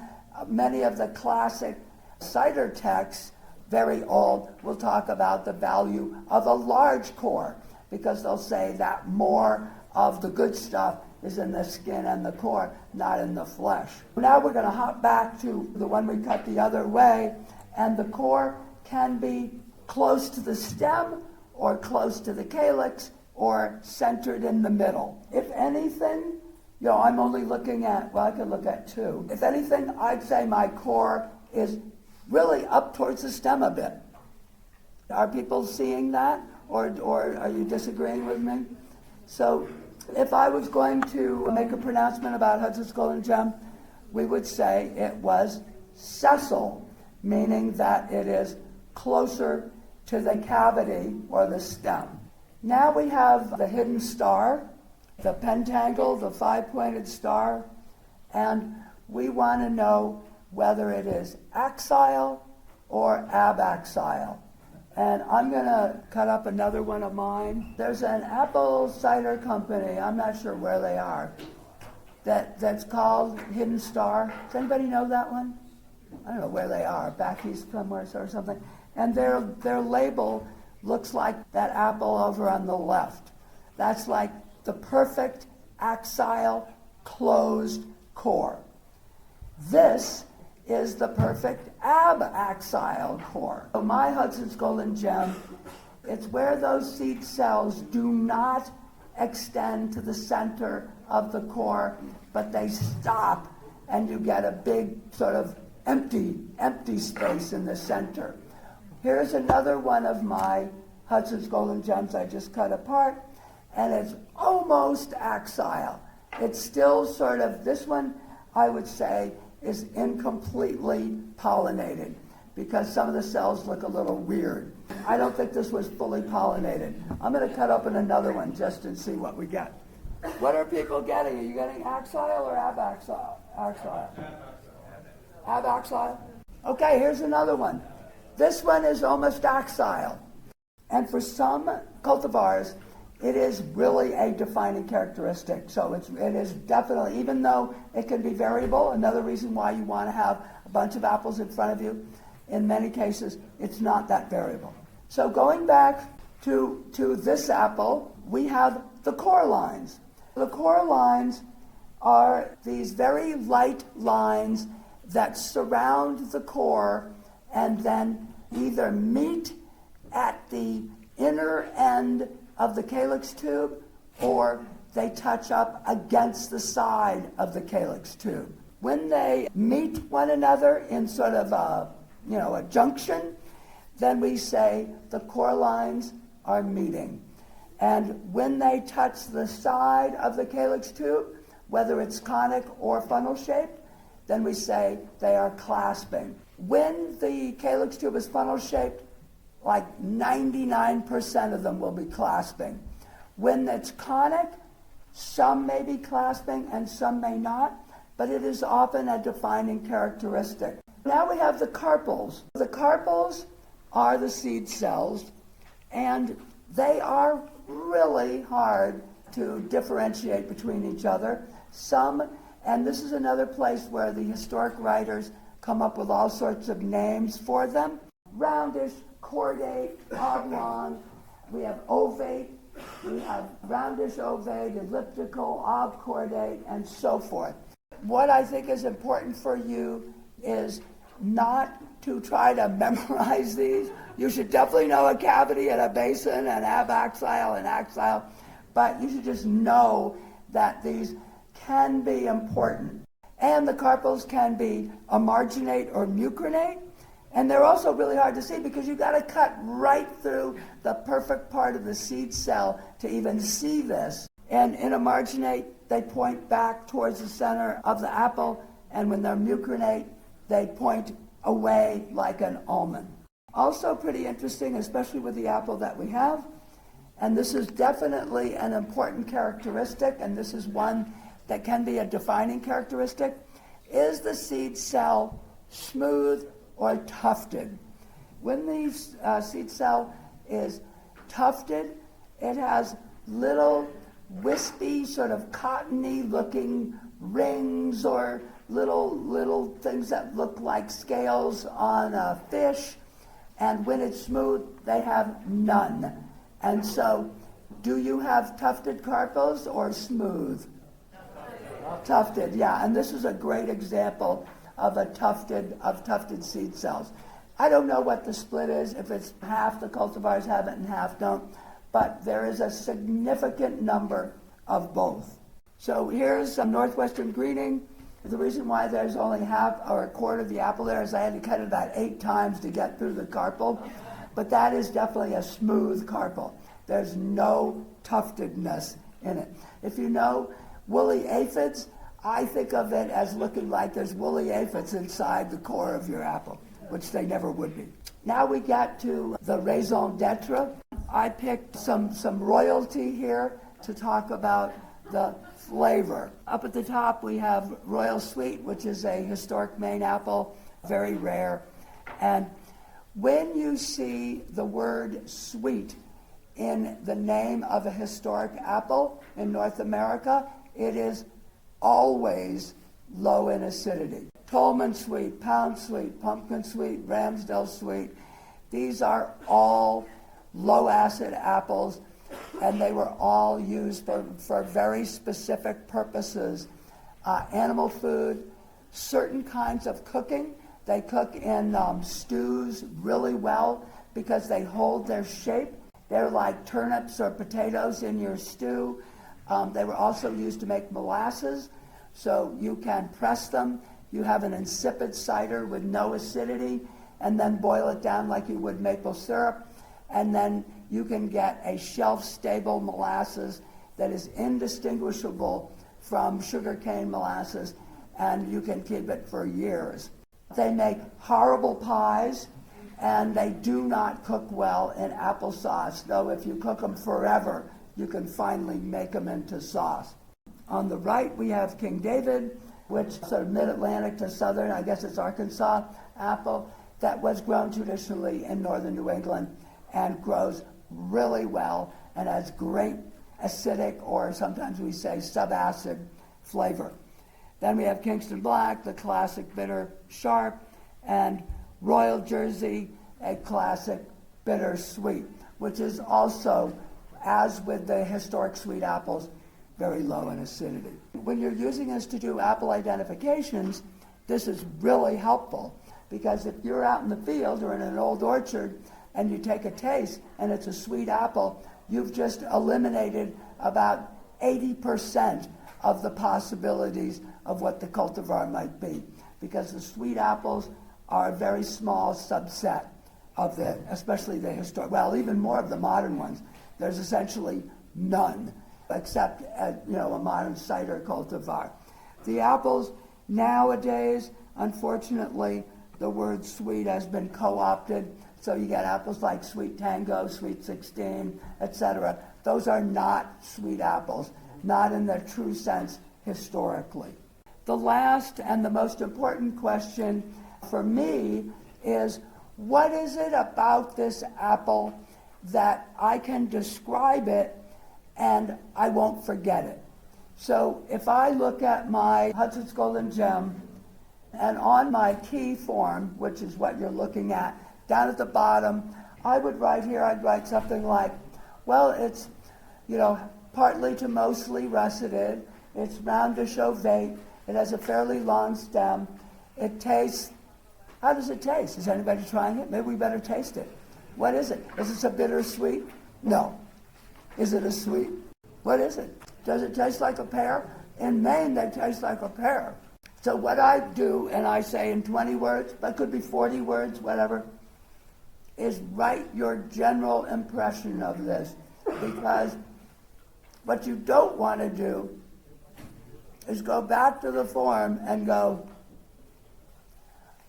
Speaker 1: many of the classic cider texts, very old, will talk about the value of a large core, because they'll say that more of the good stuff is in the skin and the core, not in the flesh. Now we're going to hop back to the one we cut the other way, and the core can be close to the stem or close to the calyx or centered in the middle. If anything, I'm only looking at, I could look at two. If anything, I'd say my core is really up towards the stem a bit. Are people seeing that, or are you disagreeing with me? So if I was going to make a pronouncement about Hudson's Golden Gem, we would say it was sessile, meaning that it is closer to the cavity or the stem. Now we have the hidden star, the pentangle, the five-pointed star, and we want to know whether it is axile or abaxile. And I'm going to cut up another one of mine. There's an apple cider company, I'm not sure where they are, that's called Hidden Star. Does anybody know that one? I don't know where they are, back east somewhere or something. And their label looks like that apple over on the left. That's like the perfect axile closed core. This is the perfect abaxile core. So my Hudson's Golden Gem, it's where those seed cells do not extend to the center of the core, but they stop, and you get a big sort of empty space in the center. Here's another one of my Hudson's Golden Gems I just cut apart, and it's almost axile. It's still sort of, this one I would say is incompletely pollinated, because some of the cells look a little weird. I don't think this was fully pollinated. I'm going to cut open another one just to see what we get. What are people getting? Are you getting axile or abaxile? Axile. Abaxile? Okay, here's another one. This one is almost axile. And for some cultivars, it is really a defining characteristic. So it is definitely, even though it can be variable, another reason why you want to have a bunch of apples in front of you, in many cases, it's not that variable. So going back to this apple, we have the core lines. The core lines are these very light lines that surround the core and then either meet at the inner end of the calyx tube, or they touch up against the side of the calyx tube. When they meet one another in sort of a junction, then we say the core lines are meeting. And when they touch the side of the calyx tube, whether it's conic or funnel shaped, then we say they are clasping. When the calyx tube is funnel shaped, like 99% of them will be clasping. When it's conic, some may be clasping and some may not, but it is often a defining characteristic. Now we have the carpels. The carpels are the seed cells, and they are really hard to differentiate between each other. Some, and this is another place where the historic writers come up with all sorts of names for them. Roundish, cordate, oblong, we have ovate, we have roundish ovate, elliptical, obcordate, and so forth. What I think is important for you is not to try to memorize these. You should definitely know a cavity and a basin and abaxile and axile, but you should just know that these can be important. And the carpels can be emarginate or mucrinate. And they're also really hard to see because you've got to cut right through the perfect part of the seed cell to even see this. And in emarginate, they point back towards the center of the apple, and when they're mucrinate, they point away like an almond. Also pretty interesting, especially with the apple that we have, and this is definitely an important characteristic, and this is one that can be a defining characteristic. Is the seed cell smooth or tufted? When the seed cell is tufted, it has little wispy, sort of cottony looking rings or little things that look like scales on a fish. And when it's smooth, they have none. And so, do you have tufted carpels or smooth? Tufted, yeah. And this is a great example of tufted seed cells. I don't know what the split is, if it's half the cultivars have it and half don't, but there is a significant number of both. So here's some Northwestern greening. The reason why there's only half or a quarter of the apple there is I had to cut it about 8 times to get through the carpel, but that is definitely a smooth carpel. There's no tuftedness in it. If you know woolly aphids, I think of it as looking like there's woolly aphids inside the core of your apple, which they never would be. Now we get to the raison d'etre. I picked some royalty here to talk about the flavor. Up at the top we have Royal Sweet, which is a historic Maine apple, very rare. And when you see the word sweet in the name of a historic apple in North America, it is always low in acidity. Tolman Sweet, Pound Sweet, Pumpkin Sweet, Ramsdale Sweet, these are all low acid apples, and they were all used for very specific purposes. Animal food, certain kinds of cooking. They cook in stews really well because they hold their shape. They're like turnips or potatoes in your stew. They were also used to make molasses, so you can press them. You have an insipid cider with no acidity, and then boil it down like you would maple syrup, and then you can get a shelf-stable molasses that is indistinguishable from sugarcane molasses, and you can keep it for years. They make horrible pies, and they do not cook well in applesauce, though if you cook them forever, you can finally make them into sauce. On the right, we have King David, which is sort of mid-Atlantic to southern, I guess it's Arkansas apple, that was grown traditionally in northern New England and grows really well and has great acidic, or sometimes we say subacid, flavor. Then we have Kingston Black, the classic bitter sharp, and Royal Jersey, a classic bitter sweet, which is also, as with the historic sweet apples, very low in acidity. When you're using this to do apple identifications, this is really helpful, because if you're out in the field or in an old orchard and you take a taste and it's a sweet apple, you've just eliminated about 80% of the possibilities of what the cultivar might be, because the sweet apples are a very small subset of especially the historic, well, even more of the modern ones. There's essentially none, except a modern cider cultivar. The apples nowadays, unfortunately, the word sweet has been co-opted, so you get apples like Sweet Tango, Sweet 16, etc. Those are not sweet apples, not in their true sense historically. The last and the most important question for me is, what is it about this apple that I can describe it and I won't forget it? So if I look at my Hudson's Golden Gem, and on my key form, which is what you're looking at, down at the bottom, I'd write something like, well, it's, partly to mostly russeted, it's roundish ovate, it has a fairly long stem, it tastes, how does it taste? Is anybody trying it? Maybe we better taste it. What is it? Is this a bitter sweet? No. Is it a sweet? What is it? Does it taste like a pear? In Maine, they taste like a pear. So what I do, and I say in 20 words, but it could be 40 words, whatever, is write your general impression of this. Because what you don't want to do is go back to the form and go,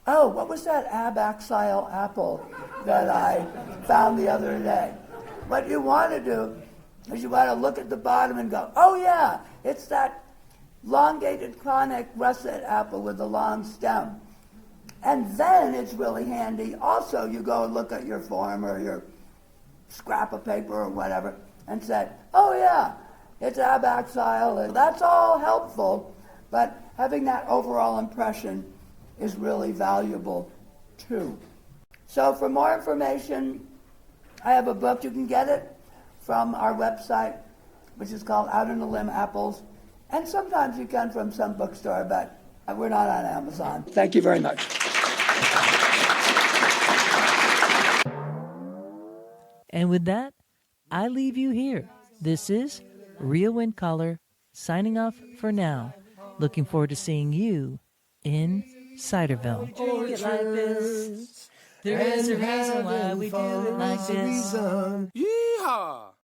Speaker 1: oh, what was that abaxile apple that I found the other day? What you want to do is you want to look at the bottom and go, oh yeah, it's that elongated chronic russet apple with a long stem. And then it's really handy. Also, you go and look at your form or your scrap of paper or whatever and say, oh yeah, it's abaxile. And that's all helpful, but having that overall impression is really valuable too. So for more information, I have a book. You can get it from our website, which is called Out on a Limb Apples. And sometimes you can from some bookstore, but we're not on Amazon. Thank you very much.
Speaker 2: And with that, I leave you here. This is Real Wind Collar signing off for now. Looking forward to seeing you in Ciderville. There is a reason why we do it like this.
Speaker 3: Yeehaw!